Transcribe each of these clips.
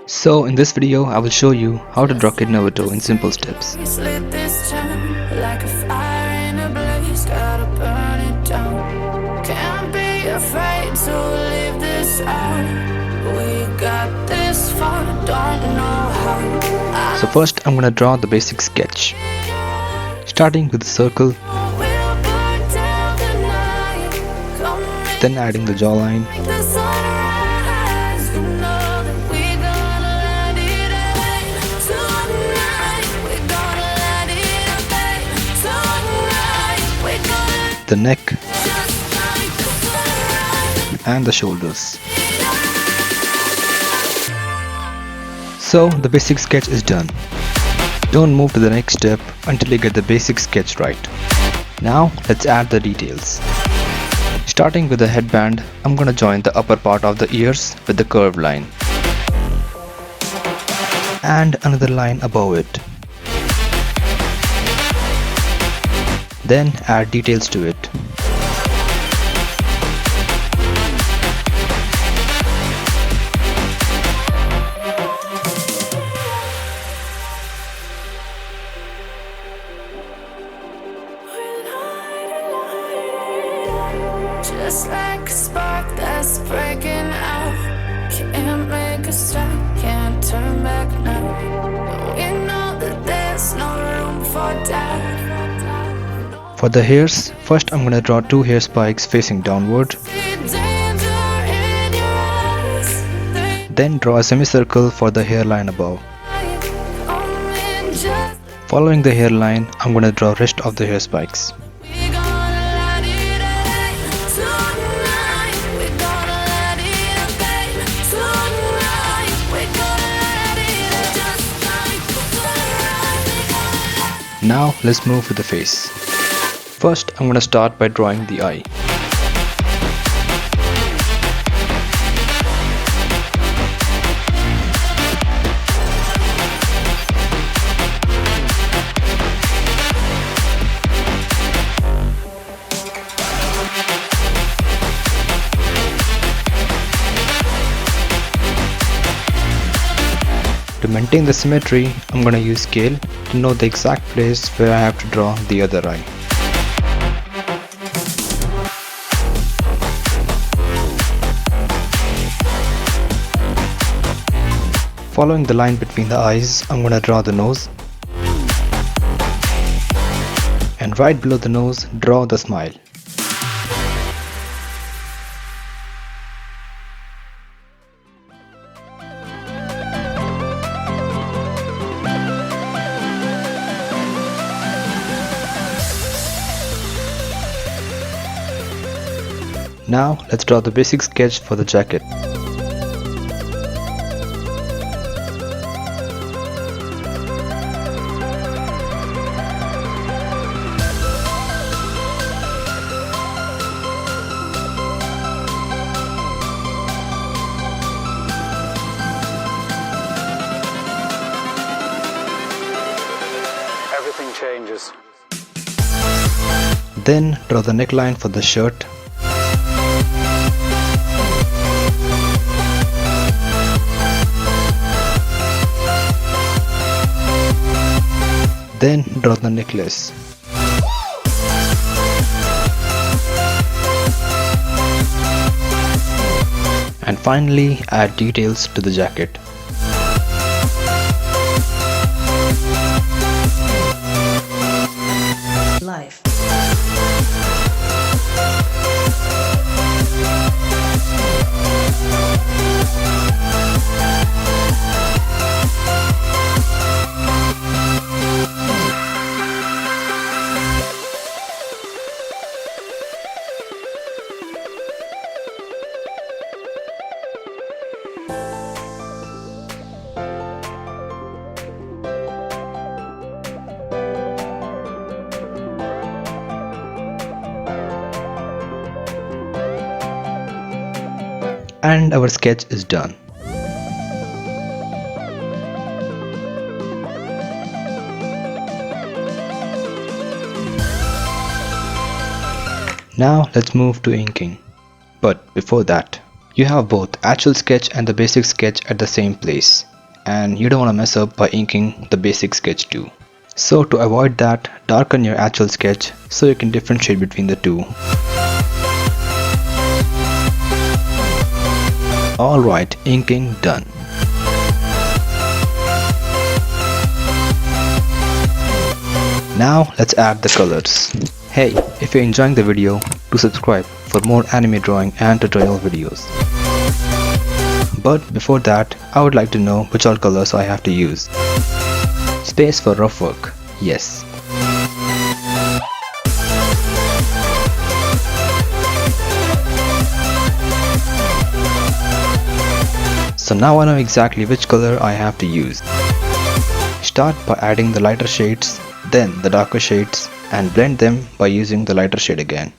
So in this video I will show you how to draw Kid Naruto in simple steps. So first I'm gonna draw the basic sketch, starting with the circle, then adding the jawline, the neck and the shoulders. So the basic sketch is done. Don't move to the next step until you get the basic sketch right. Now let's add the details. Starting with the headband, I'm gonna join the upper part of the ears with the curved line and another line above it. Then add details to it. Just like a spark that's breaking out, can't make a stop, can't turn back now. We know that there's no room for doubt. For the hairs, first I'm gonna draw two hair spikes facing downward. Then draw a semicircle for the hairline above. Following the hairline, I'm gonna draw rest of the hair spikes. Now let's move to the face. First I'm gonna start by drawing the eye. To maintain the symmetry, I'm gonna use scale to know the exact place where I have to draw the other eye. Following the line between the eyes, I'm gonna draw the nose. And right below the nose, draw the smile. Now let's draw the basic sketch for the jacket. Everything changes. Then draw the neckline for the shirt. Then draw the necklace. And finally add details to the jacket. Life. And our sketch is done. Now let's move to inking. But before that, you have both actual sketch and the basic sketch at the same place. and you don't want to mess up by inking the basic sketch too. So to avoid that, darken your actual sketch so you can differentiate between the two. Alright, inking done. Now let's add the colors. Hey, if you're enjoying the video, do subscribe for more anime drawing and tutorial videos. But before that, I would like to know which all colors I have to use. Space for rough work, yes. So now I know exactly which color I have to use. Start by adding the lighter shades, then the darker shades, and blend them by using the lighter shade again.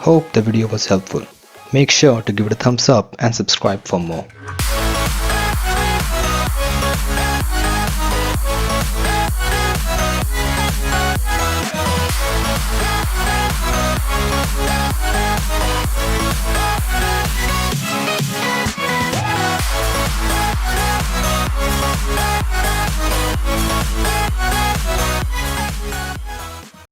Hope the video was helpful. Make sure to give it a thumbs up and subscribe for more.